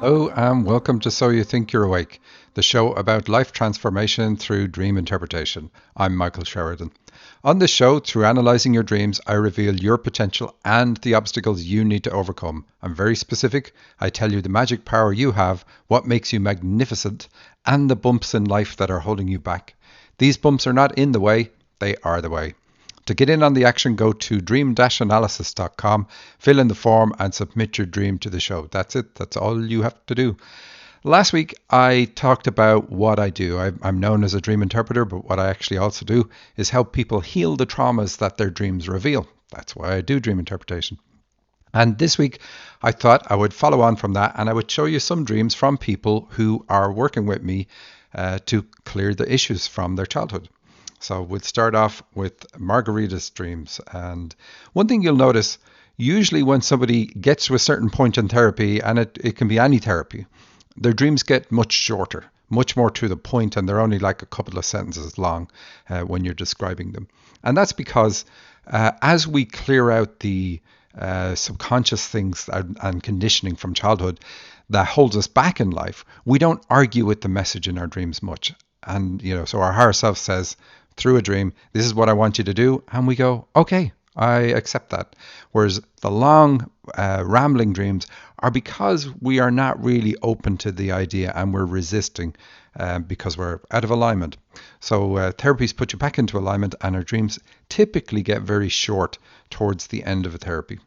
Hello, and welcome to So You Think You're Awake, the show about life transformation through dream interpretation. I'm Michael Sheridan. On this show, through analyzing your dreams, I reveal your potential and the obstacles you need to overcome. I'm very specific. I tell you the magic power you have, what makes you magnificent, and the bumps in life that are holding you back. These bumps are not in the way, they are the way. To get in on the action, go to dream-analysis.com, fill in the form, and submit your dream to the show. That's it. That's all you have to do. Last week, I talked about what I do. I'm known as a dream interpreter, but what I actually also do is help people heal the traumas that their dreams reveal. That's why I do dream interpretation. And this week, I thought I would follow on from that and I would show you some dreams from people who are working with me to clear the issues from their childhood. So we'll start off with Margarita's dreams. And one thing you'll notice, usually when somebody gets to a certain point in therapy, and it can be any therapy, their dreams get much shorter, much more to the point, and they're only like a couple of sentences long when you're describing them. And that's because as we clear out the subconscious things and conditioning from childhood that holds us back in life, we don't argue with the message in our dreams much. And, so our higher self says through a dream, this is what I want you to do. And we go, okay, I accept that. Whereas the long, rambling dreams are because we are not really open to the idea and we're resisting because we're out of alignment. So therapies put you back into alignment, and our dreams typically get very short towards the end of a therapy.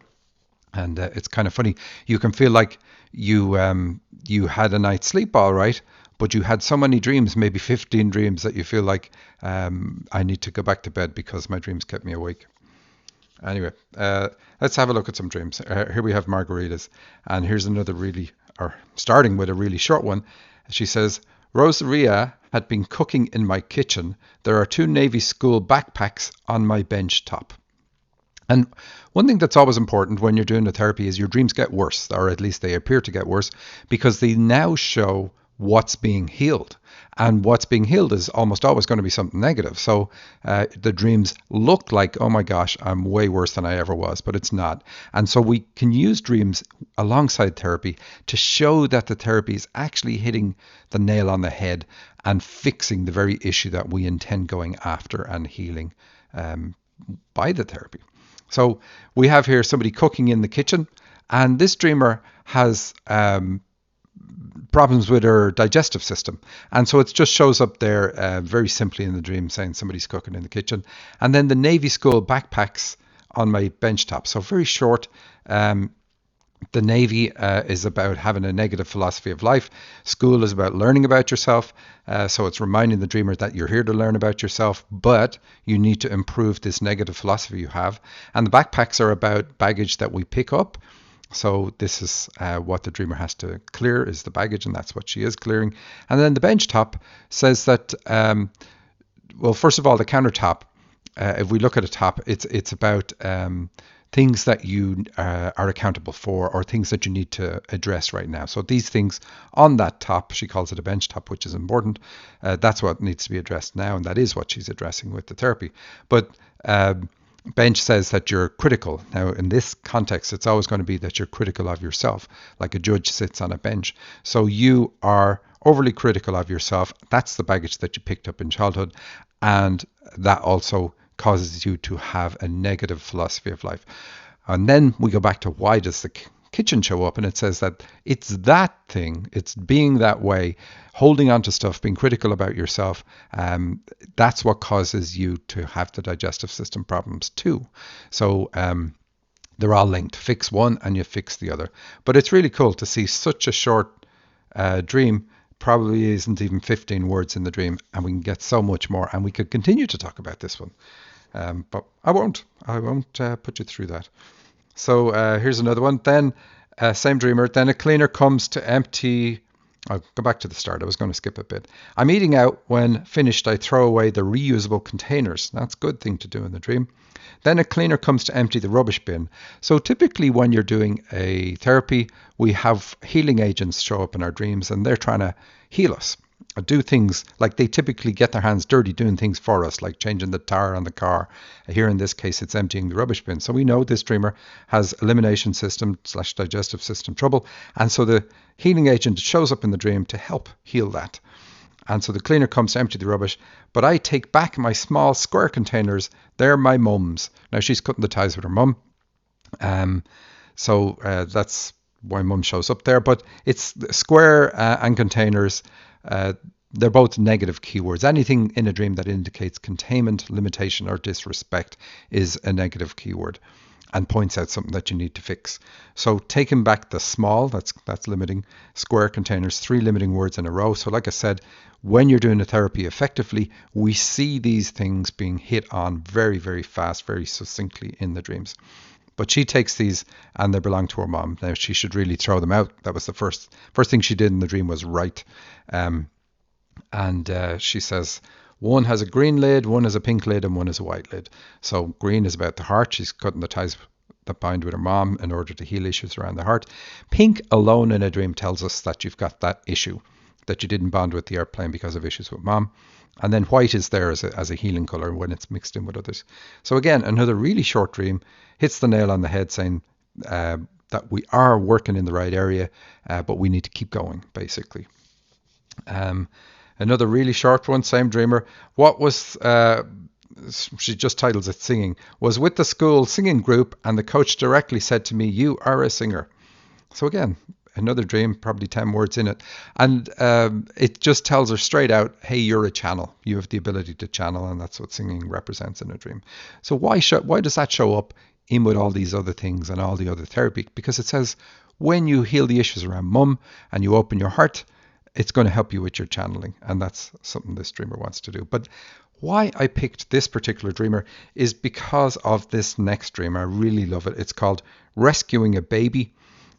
And it's kind of funny. You can feel like you had a night's sleep all right, but you had so many dreams, maybe 15 dreams, that you feel like I need to go back to bed because my dreams kept me awake. Anyway, let's have a look at some dreams. Here we have Margarita's, and here's another starting with a really short one. She says, Rosaria had been cooking in my kitchen. There are two Navy school backpacks on my bench top. And one thing that's always important when you're doing the therapy is your dreams get worse, or at least they appear to get worse, because they now show what's being healed. And what's being healed is almost always going to be something negative. So the dreams look like, oh my gosh, I'm way worse than I ever was, but it's not. And so we can use dreams alongside therapy to show that the therapy is actually hitting the nail on the head and fixing the very issue that we intend going after and healing by the therapy. So we have here somebody cooking in the kitchen, and this dreamer has problems with her digestive system. And so it just shows up there very simply in the dream saying somebody's cooking in the kitchen. And then the Navy school backpacks on my bench top. So very short. The Navy is about having a negative philosophy of life. School is about learning about yourself. So it's reminding the dreamer that you're here to learn about yourself, but you need to improve this negative philosophy you have. And the backpacks are about baggage that we pick up. So this is what the dreamer has to clear, is the baggage, and that's what she is clearing. And then the bench top says that, well, first of all, the countertop, if we look at a top, it's about things that you are accountable for, or things that you need to address right now. So these things on that top, she calls it a bench top, which is important. That's what needs to be addressed now, and that is what she's addressing with the therapy. But bench says that you're critical. Now, in this context, it's always going to be that you're critical of yourself, like a judge sits on a bench. So you are overly critical of yourself. That's the baggage that you picked up in childhood, and that also causes you to have a negative philosophy of life. And then we go back to, why does the kitchen show up? And it says that it's that thing, it's being that way, holding on to stuff, being critical about yourself. That's what causes you to have the digestive system problems too. So they're all linked. Fix one and you fix the other. But it's really cool to see such a short dream. Probably isn't even 15 words in the dream, and we can get so much more, and we could continue to talk about this one. But I won't put you through that. So here's another one. Then same dreamer. Then a cleaner comes to empty. I'll go back to the start. I was going to skip a bit. I'm eating out. When finished, I throw away the reusable containers. That's a good thing to do in the dream. Then a cleaner comes to empty the rubbish bin. So typically when you're doing a therapy, we have healing agents show up in our dreams, and they're trying to heal us. do things like they typically get their hands dirty doing things for us, like changing the tire on the car. Here in this case, it's emptying the rubbish bin. So we know this dreamer has elimination system / digestive system trouble. And so the healing agent shows up in the dream to help heal that. And so the cleaner comes to empty the rubbish, but I take back my small square containers. They're my mum's. Now she's cutting the ties with her mum. So that's why mum shows up there. But it's square and containers. They're both negative keywords. Anything in a dream that indicates containment, limitation, or disrespect is a negative keyword and points out something that you need to fix. So taking back the small, that's limiting, square containers, 3 limiting words in a row. So like I said, when you're doing the therapy effectively, we see these things being hit on very, very fast, very succinctly in the dreams. But she takes these and they belong to her mom. Now she should really throw them out. That was the first thing she did in the dream was write. And she says, one has a green lid, one has a pink lid, and one has a white lid. So green is about the heart. She's cutting the ties that bind with her mom in order to heal issues around the heart. Pink alone in a dream tells us that you've got that issue, that you didn't bond with the airplane because of issues with mom. And then white is there as a healing color when it's mixed in with others. So again, another really short dream hits the nail on the head, saying that we are working in the right area, but we need to keep going, basically. Another really short one, same dreamer. What was, she just titles it singing, was with the school singing group and the coach directly said to me, you are a singer. So again, another dream, probably 10 words in it. And it just tells her straight out, hey, you're a channel. You have the ability to channel, and that's what singing represents in a dream. So why does that show up in with all these other things and all the other therapy? Because it says when you heal the issues around mum and you open your heart, it's going to help you with your channeling. And that's something this dreamer wants to do. But why I picked this particular dreamer is because of this next dream. I really love it. It's called Rescuing a Baby.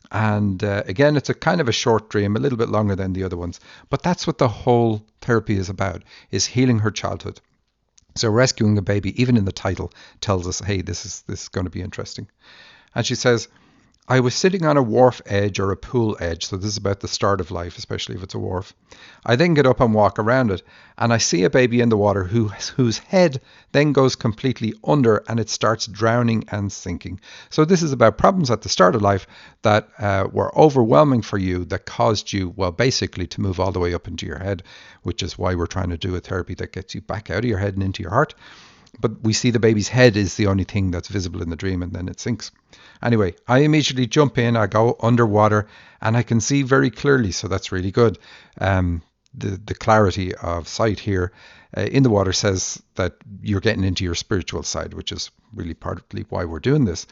And again, it's a kind of a short dream, a little bit longer than the other ones. But that's what the whole therapy is about, is healing her childhood. So rescuing a baby, even in the title, tells us, hey, this is going to be interesting. And she says, I was sitting on a wharf edge or a pool edge, so this is about the start of life, especially if it's a wharf. I then get up and walk around it, and I see a baby in the water whose head then goes completely under, and it starts drowning and sinking. So this is about problems at the start of life that were overwhelming for you, that caused you, well, basically to move all the way up into your head, which is why we're trying to do a therapy that gets you back out of your head and into your heart. But we see the baby's head is the only thing that's visible in the dream, and then it sinks. Anyway, I immediately jump in, I go underwater, and I can see very clearly, so that's really good. The clarity of sight here in the water says that you're getting into your spiritual side, which is really partly why we're doing this.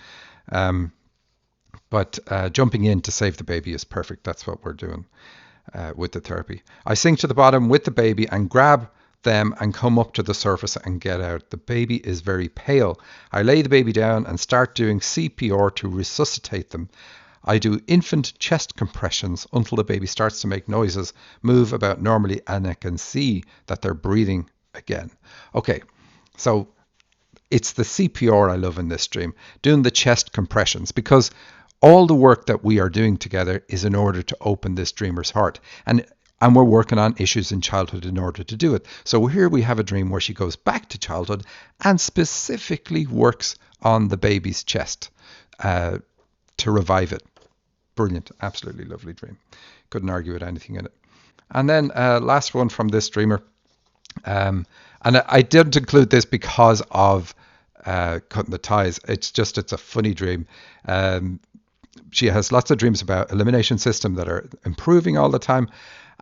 But jumping in to save the baby is perfect. That's what we're doing with the therapy. I sink to the bottom with the baby and grab them and come up to the surface and get out. The baby is very pale. I lay the baby down and start doing CPR to resuscitate them. I do infant chest compressions until the baby starts to make noises, move about normally, and I can see that they're breathing again. Okay, so it's the CPR I love in this dream, doing the chest compressions, because all the work that we are doing together is in order to open this dreamer's heart. And we're working on issues in childhood in order to do it. So here we have a dream where she goes back to childhood and specifically works on the baby's chest to revive it. Brilliant, absolutely lovely dream. Couldn't argue with anything in it. And then last one from this dreamer. And I didn't include this because of cutting the ties. It's a funny dream. She has lots of dreams about elimination system that are improving all the time.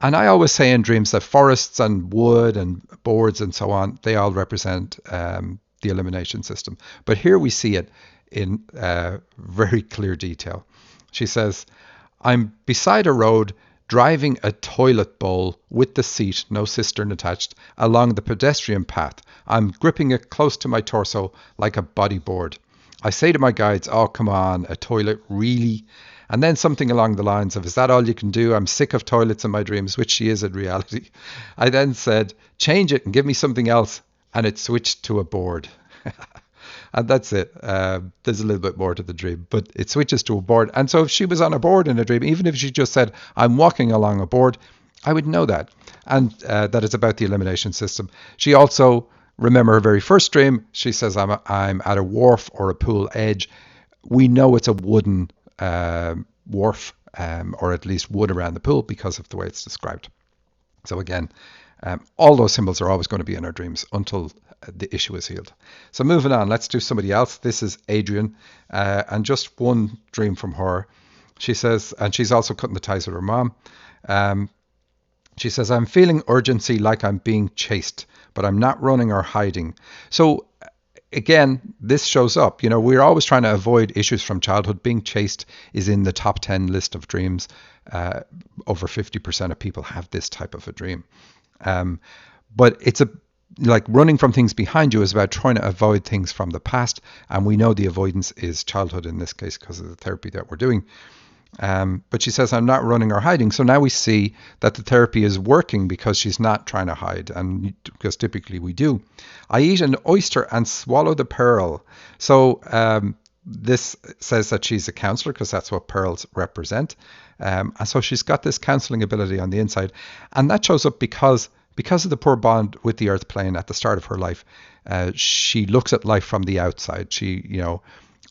And I always say in dreams that forests and wood and boards and so on, they all represent the elimination system. But here we see it in very clear detail. She says, I'm beside a road driving a toilet bowl with the seat, no cistern attached, along the pedestrian path. I'm gripping it close to my torso like a bodyboard. I say to my guides, oh, come on, a toilet, really? And then something along the lines of, is that all you can do? I'm sick of toilets in my dreams, which she is in reality. I then said, change it and give me something else. And it switched to a board. And that's it. There's a little bit more to the dream, but it switches to a board. And so if she was on a board in a dream, even if she just said, I'm walking along a board, I would know that. And that it's about the elimination system. She also, remember her very first dream, she says, I'm at a wharf or a pool edge. We know it's a wooden wharf, or at least wood around the pool because of the way it's described. So again, all those symbols are always going to be in our dreams until the issue is healed. So moving on, let's do somebody else. This is Adrian, and just one dream from her. She says, and she's also cutting the ties with her mom. Um, she says, I'm feeling urgency like I'm being chased, but I'm not running or hiding. So again, this shows up. We're always trying to avoid issues from childhood. Being chased is in the top 10 list of dreams. Over 50% of people have this type of a dream. But it's like running from things behind you is about trying to avoid things from the past. And we know the avoidance is childhood in this case because of the therapy that we're doing. But she says, I'm not running or hiding. So now we see that the therapy is working because she's not trying to hide. And because typically we do. I eat an oyster and swallow the pearl. So this says that she's a counselor because that's what pearls represent. And so she's got this counseling ability on the inside. And that shows up because of the poor bond with the earth plane at the start of her life. She looks at life from the outside. She,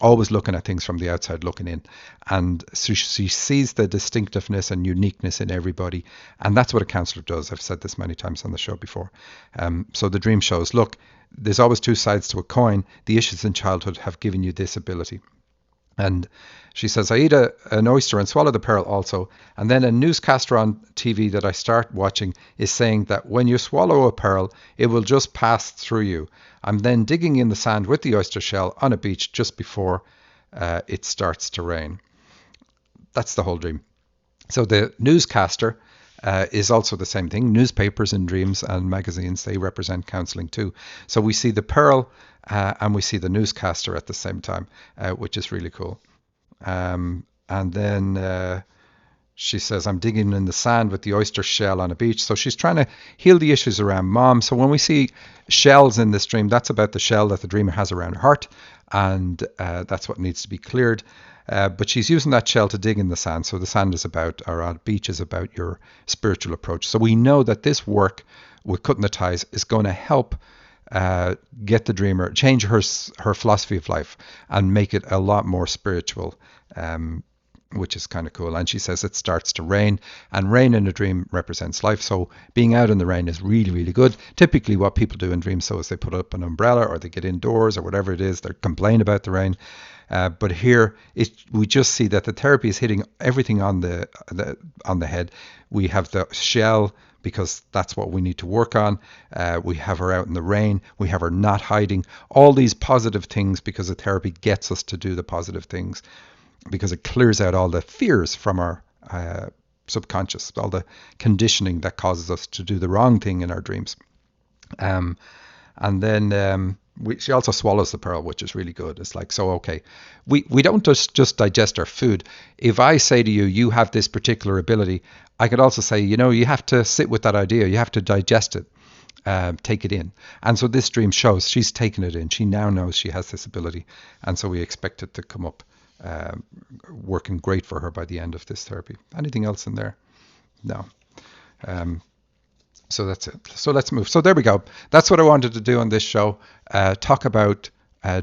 always looking at things from the outside, looking in. And so she sees the distinctiveness and uniqueness in everybody. And that's what a counselor does. I've said this many times on the show before. So the dream shows, look, there's always two sides to a coin. The issues in childhood have given you this ability. And she says, I eat an oyster and swallow the pearl also. And then a newscaster on TV that I start watching is saying that when you swallow a pearl, it will just pass through you. I'm then digging in the sand with the oyster shell on a beach just before it starts to rain. That's the whole dream. So the newscaster is also the same thing. Newspapers and dreams and magazines, they represent counseling too. So we see the pearl and we see the newscaster at the same time, which is really cool. And then she says, I'm digging in the sand with the oyster shell on a beach. So she's trying to heal the issues around mom. So when we see shells in this dream, that's about the shell that the dreamer has around her heart. And that's what needs to be cleared. But she's using that shell to dig in the sand. So the sand is about, or a beach is about your spiritual approach. So we know that this work with cutting the ties is going to help get the dreamer, change her philosophy of life and make it a lot more spiritual, which is kind of cool. And she says it starts to rain, and rain in a dream represents life. So being out in the rain is really, really good. Typically what people do in dreams so is they put up an umbrella or they get indoors or whatever it is. They complain about the rain. But here we just see that the therapy is hitting everything on the head. We have the shell because that's what we need to work on. We have her out in the rain. We have her not hiding. All these positive things because the therapy gets us to do the positive things because it clears out all the fears from our subconscious, all the conditioning that causes us to do the wrong thing in our dreams. And then she also swallows the pearl, which is really good. It's like, so, okay, we don't just digest our food. If I say to you, you have this particular ability, I could also say, you have to sit with that idea. You have to digest it, take it in. And so this dream shows she's taken it in. She now knows she has this ability. And so we expect it to come up working great for her by the end of this therapy. Anything else in there? No. So that's it. So let's move. So there we go. That's what I wanted to do on this show. Talk about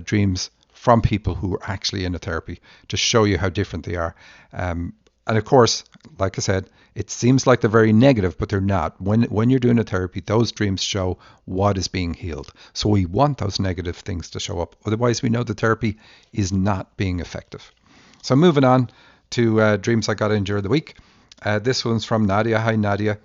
dreams from people who are actually in a therapy to show you how different they are. And of course, like I said, it seems like they're very negative, but they're not. When you're doing a therapy, those dreams show what is being healed. So we want those negative things to show up. Otherwise, we know the therapy is not being effective. So moving on to dreams I got in during the week. This one's from Nadia. Hi, Nadia.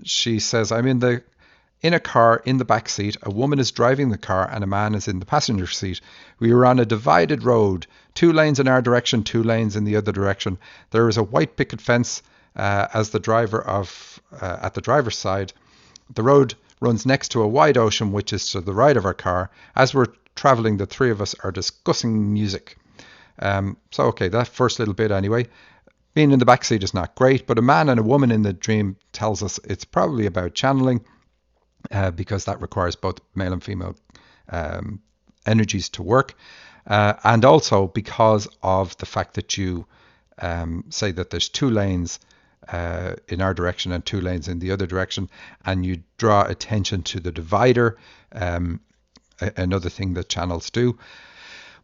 She says, I'm in a car in the back seat. A woman is driving the car and a man is in the passenger seat. We were on a divided road, 2 lanes in our direction, 2 lanes in the other direction. There is a white picket fence at the driver's side. The road runs next to a wide ocean, which is to the right of our car. As we're traveling, the 3 of us are discussing music. So, okay, that first little bit anyway. Being in the backseat is not great, but a man and a woman in the dream tells us it's probably about channeling because that requires both male and female energies to work. And also because of the fact that you say that there's 2 lanes in our direction and 2 lanes in the other direction, and you draw attention to the divider, another thing that channels do.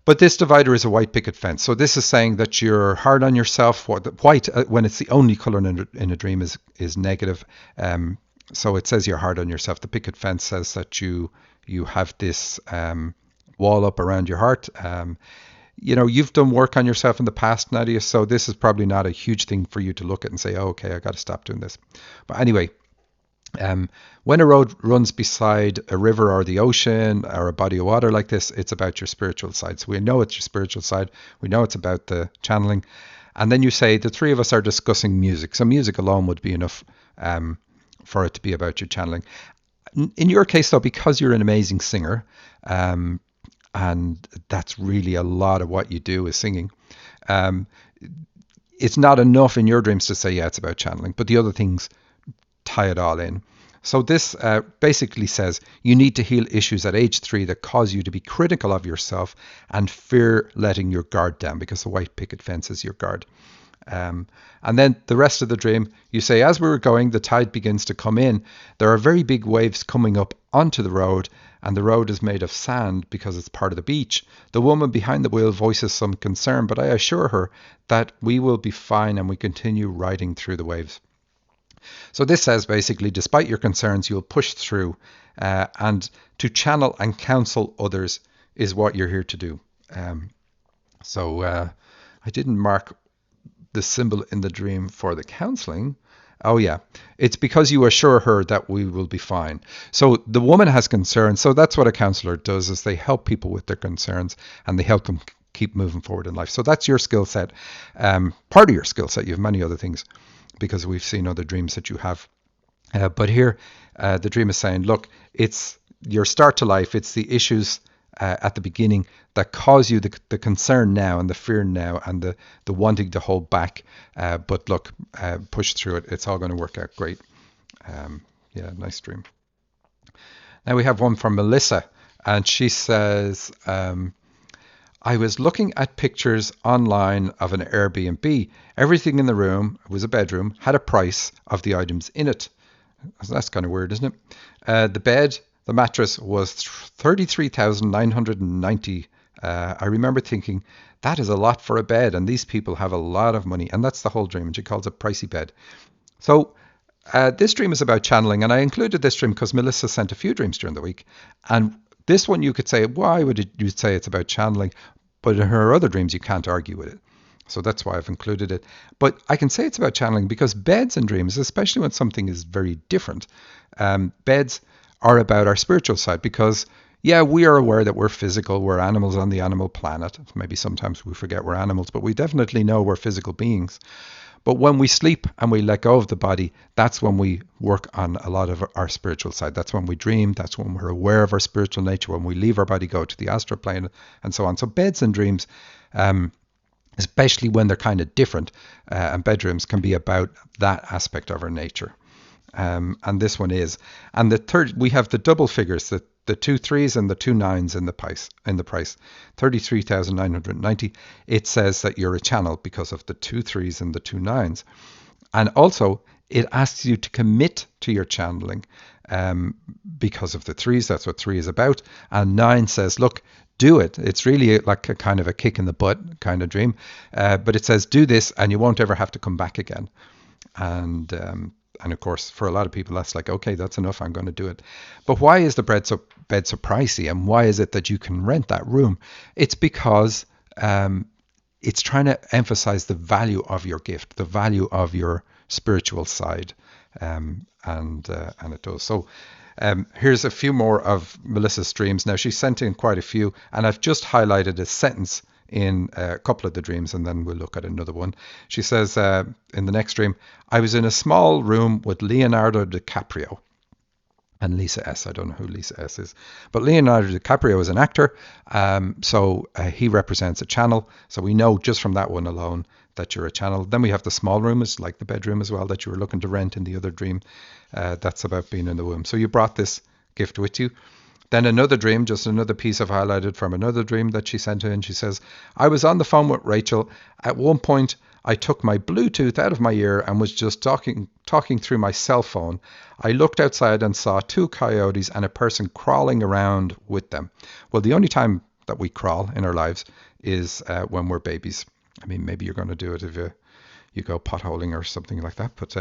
But this divider is a white picket fence. So this is saying that you're hard on yourself. White, when it's the only color in a dream, is negative. So it says you're hard on yourself. The picket fence says that you have this wall up around your heart. You've done work on yourself in the past, Nadia, so this is probably not a huge thing for you to look at and say, oh, okay, I got to stop doing this. But anyway, when a road runs beside a river or the ocean or a body of water like this, it's about your spiritual side. So we know it's your spiritual side. We know it's about the channeling. And then you say the 3 of us are discussing music. So music alone would be enough for it to be about your channeling. In your case, though, because you're an amazing singer, and that's really a lot of what you do is singing, it's not enough in your dreams to say, yeah, it's about channeling, but the other things tie it all in. So this basically says you need to heal issues at age 3 that cause you to be critical of yourself and fear letting your guard down, because the white picket fence is your guard. And then the rest of the dream, you say, as we were going, the tide begins to come in. There are very big waves coming up onto the road, and the road is made of sand because it's part of the beach. The woman behind the wheel voices some concern, but I assure her that we will be fine, and we continue riding through the waves. So this says basically, despite your concerns, you'll push through, and to channel and counsel others is what you're here to do. So I didn't mark the symbol in the dream for the counseling. Oh yeah, it's because you assure her that we will be fine. So the woman has concerns. So that's what a counselor does, is they help people with their concerns and they help them keep moving forward in life. So that's your skill set. Part of your skill set. You have many other things, because we've seen other dreams that you have. But here, the dream is saying, look, it's your start to life. It's the issues at the beginning that cause you the concern now and the fear now and the wanting to hold back. But look, push through it. It's all going to work out great. Yeah, nice dream. Now we have one from Melissa, and she says, I was looking at pictures online of an Airbnb. Everything in the room, it was a bedroom, had a price of the items in it. That's kind of weird, isn't it? The bed, the mattress was $33,990. I remember thinking, that is a lot for a bed, and these people have a lot of money. And that's the whole dream, and she calls it pricey bed. So this dream is about channeling, and I included this dream because Melissa sent a few dreams during the week. And this one you could say, why would you say it's about channeling? But in her other dreams, you can't argue with it. So that's why I've included it. But I can say it's about channeling because beds and dreams, especially when something is very different, beds are about our spiritual side, because yeah, we are aware that we're physical, we're animals on the animal planet. Maybe sometimes we forget we're animals, but we definitely know we're physical beings. But when we sleep and we let go of the body, that's when we work on a lot of our spiritual side. That's when we dream. That's when we're aware of our spiritual nature, when we leave our body, go to the astral plane, and so on. So beds and dreams, especially when they're kind of different, and bedrooms can be about that aspect of our nature. And this one is. And the third, we have the double figures, the 2 3s and the 2 9s in the price, 33,990. It says that you're a channel because of the 2 3s and the 2 9s. And also it asks you to commit to your channeling, because of the 3s. That's what 3 is about. And 9 says, look, do it. It's really like a kind of a kick in the butt kind of dream. But it says, do this and you won't ever have to come back again. And of course, for a lot of people, that's like, okay, that's enough. I'm going to do it. But why is the bed so pricey? And why is it that you can rent that room? It's because it's trying to emphasize the value of your gift, the value of your spiritual side. And it does. So here's a few more of Melissa's dreams. Now, she sent in quite a few, and I've just highlighted a sentence in a couple of the dreams, and then we'll look at another one. She says in the next dream, I was in a small room with Leonardo DiCaprio and Lisa S. I don't know who Lisa S. is, but Leonardo DiCaprio is an actor, so he represents a channel. So we know just from that one alone that you're a channel. Then we have the small room, is like the bedroom as well, that you were looking to rent in the other dream. That's about being in the womb. So you brought this gift with you. Then another dream, just another piece I've highlighted from another dream that she sent in. She says, I was on the phone with Rachel. At one point, I took my Bluetooth out of my ear and was just talking through my cell phone. I looked outside and saw 2 coyotes and a person crawling around with them. Well, the only time that we crawl in our lives is when we're babies. I mean, maybe you're going to do it if you go potholing or something like that. But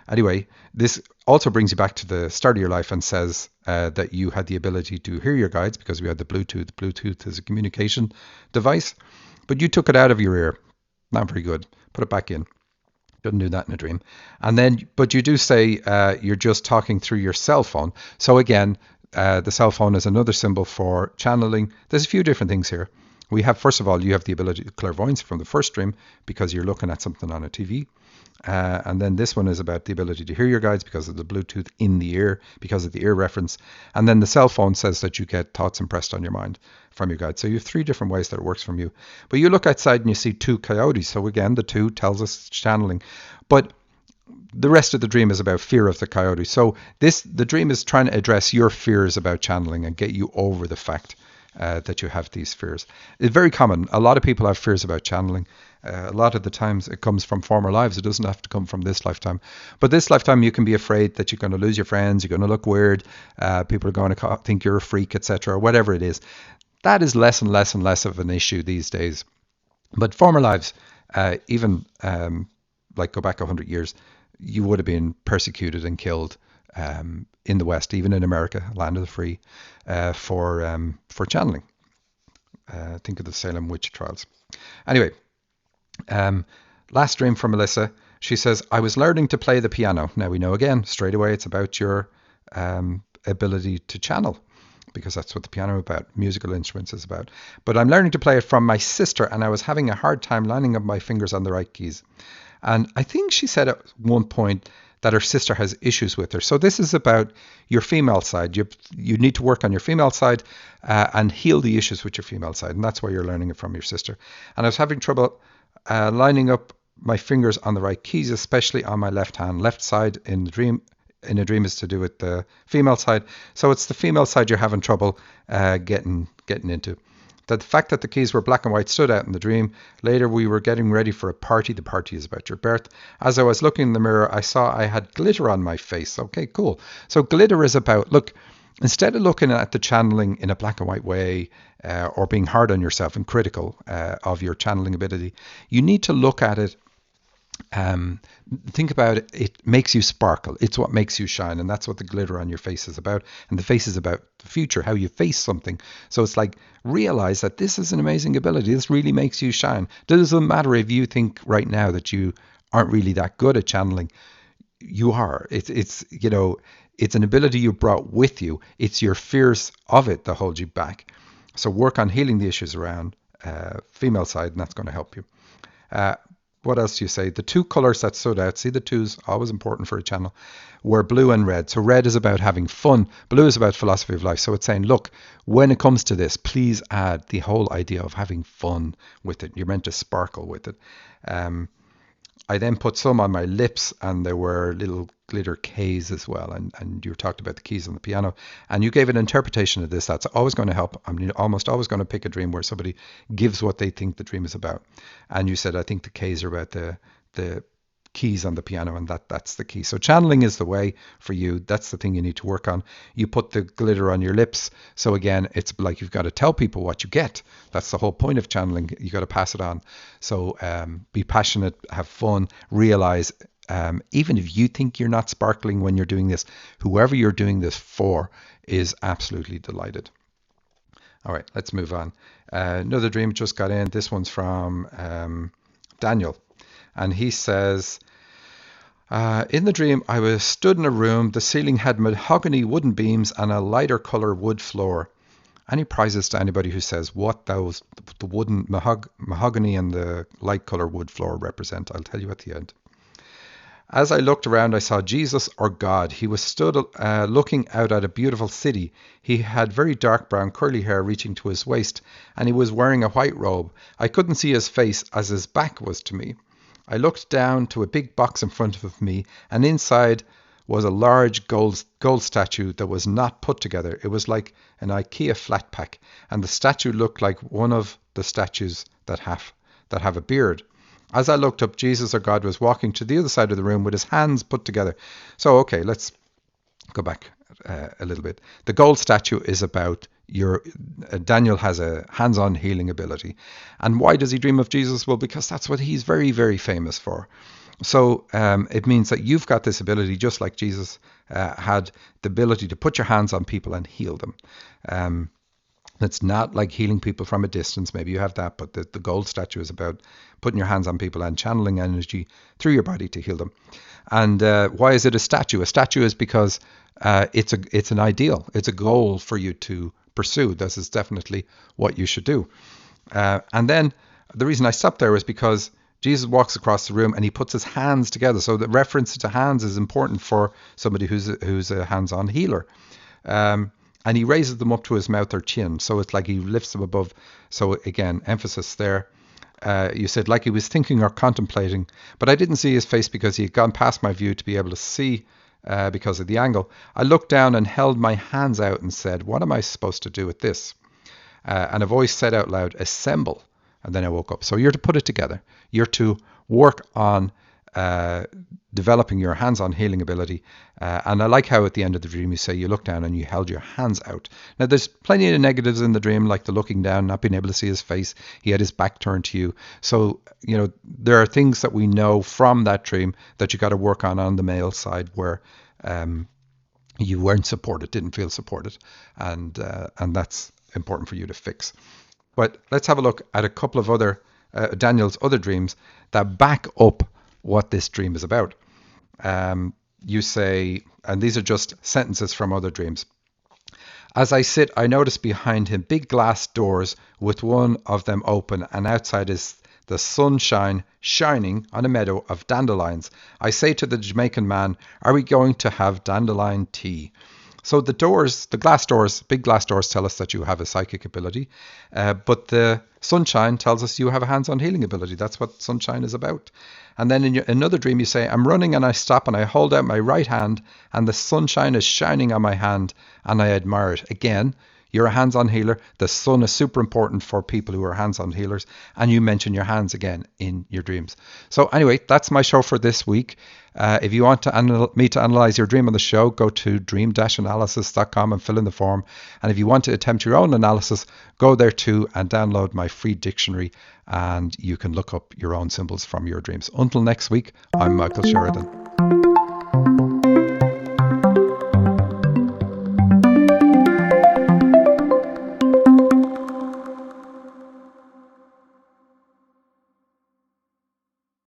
anyway, this also brings you back to the start of your life and says that you had the ability to hear your guides because we had the Bluetooth. Bluetooth is a communication device, but you took it out of your ear. Not very good. Put it back in. Doesn't do that in a dream. And then, but you do say you're just talking through your cell phone. So again, the cell phone is another symbol for channeling. There's a few different things here. We have, first of all, you have the ability to clairvoyance from the first dream because you're looking at something on a TV. And then this one is about the ability to hear your guides because of the Bluetooth in the ear, because of the ear reference. And then the cell phone says that you get thoughts impressed on your mind from your guides. So you have 3 different ways that it works from you. But you look outside and you see 2 coyotes. So again, the 2 tells us it's channeling. But the rest of the dream is about fear of the coyote. So the dream is trying to address your fears about channeling and get you over the fact that you have these fears. It's very common. A lot of people have fears about channeling. A lot of the times it comes from former lives. It doesn't have to come from this lifetime. But this lifetime you can be afraid that you're going to lose your friends, you're going to look weird, people are going to think you're a freak, etc., or whatever it is. That is less and less and less of an issue these days. But former lives, even like go back 100 years, you would have been persecuted and killed in the West, even in America, land of the free, for channeling. Think of the Salem witch trials. Anyway, last dream from Melissa. She says, I was learning to play the piano. Now we know again, straight away, it's about your ability to channel, because that's what the piano is about, musical instruments is about. But I'm learning to play it from my sister, and I was having a hard time lining up my fingers on the right keys. And I think she said at one point that her sister has issues with her. So this is about your female side. You need to work on your female side and heal the issues with your female side. And that's why you're learning it from your sister. And I was having trouble lining up my fingers on the right keys, especially on my left hand. Left side in the dream. In a dream is to do with the female side. So it's the female side you're having trouble getting into. The fact that the keys were black and white stood out in the dream. Later, we were getting ready for a party. The party is about your birth. As I was looking in the mirror, I saw I had glitter on my face. Okay, cool. So glitter is about, look, instead of looking at the channeling in a black and white way or being hard on yourself and critical of your channeling ability, you need to look at it. Think about it. It makes you sparkle. It's what makes you shine, and that's what the glitter on your face is about. And the face is about the future, how you face something. So it's like, realize that this is an amazing ability. This really makes you shine. It doesn't matter if you think right now that you aren't really that good at channeling. You are. It's an ability you brought with you. It's your fears of it that hold you back. So work on healing the issues around female side, and that's going to help you. What else do you say? The 2 colors that stood out, see the 2's, always important for a channel, were blue and red. So red is about having fun. Blue is about philosophy of life. So it's saying, look, when it comes to this, please add the whole idea of having fun with it. You're meant to sparkle with it. I then put some on my lips, and there were little glitter K's as well. And you talked about the keys on the piano, and you gave an interpretation of this. That's always going to help. I'm almost always going to pick a dream where somebody gives what they think the dream is about. And you said, I think the K's are about the keys on the piano, and that's the key. So channeling is the way for you. That's the thing you need to work on. You put the glitter on your lips. So again, it's like you've got to tell people what you get. That's the whole point of channeling. You got to pass it on. So be passionate, have fun, realize even if you think you're not sparkling when you're doing this, whoever you're doing this for is absolutely delighted. All right, let's move on. Another dream just got in. This one's from Daniel. And he says, in the dream, I was stood in a room. The ceiling had mahogany wooden beams and a lighter color wood floor. Any prizes to anybody who says what those the wooden mahogany and the light color wood floor represent? I'll tell you at the end. As I looked around, I saw Jesus or God. He was stood looking out at a beautiful city. He had very dark brown curly hair reaching to his waist, and he was wearing a white robe. I couldn't see his face as his back was to me. I looked down to a big box in front of me, and inside was a large gold statue that was not put together. It was like an IKEA flat pack, and the statue looked like one of the statues that have a beard. As I looked up, Jesus or God was walking to the other side of the room with his hands put together. So, okay, let's go back a little bit. The gold statue is about Daniel has a hands-on healing ability. And why does he dream of Jesus? Well, because that's what he's very, very famous for. So it means that you've got this ability, just like Jesus had the ability to put your hands on people and heal them. It's not like healing people from a distance. Maybe you have that, but the gold statue is about putting your hands on people and channeling energy through your body to heal them. And why is it a statue? A statue is because it's an ideal. It's a goal for you to pursue. This is definitely what you should do. And then the reason I stopped there was because Jesus walks across the room and he puts his hands together. So the reference to hands is important for somebody who's a hands-on healer. And he raises them up to his mouth or chin. So it's like he lifts them above. So again, emphasis there. You said like he was thinking or contemplating, but I didn't see his face because he had gone past my view to be able to see because of the angle. I looked down and held my hands out and said, what am I supposed to do with this? And a voice said out loud, assemble. And then I woke up. So you're to put it together. You're to work on developing your hands-on healing ability. And I like how at the end of the dream you say you look down and you held your hands out. Now there's plenty of negatives in the dream, like the looking down, not being able to see his face. He had his back turned to you. So, there are things that we know from that dream that you got to work on the male side where you weren't supported, didn't feel supported. And that's important for you to fix. But let's have a look at a couple of other Daniel's other dreams that back up what this dream is about. You say, and these are just sentences from other dreams. As I sit, I notice behind him big glass doors with one of them open, and outside is the sunshine shining on a meadow of dandelions. I say to the Jamaican man, are we going to have dandelion tea? So the doors, the glass doors, big glass doors tell us that you have a psychic ability, but the sunshine tells us you have a hands-on healing ability. That's what sunshine is about. And then in another dream you say, I'm running and I stop and I hold out my right hand and the sunshine is shining on my hand and I admire it. Again, you're a hands-on healer. The sun is super important for people who are hands-on healers. And you mention your hands again in your dreams. So anyway, that's my show for this week. If you want me to analyze your dream on the show, go to dream-analysis.com and fill in the form. And if you want to attempt your own analysis, go there too and download my free dictionary and you can look up your own symbols from your dreams. Until next week, I'm Michael Sheridan.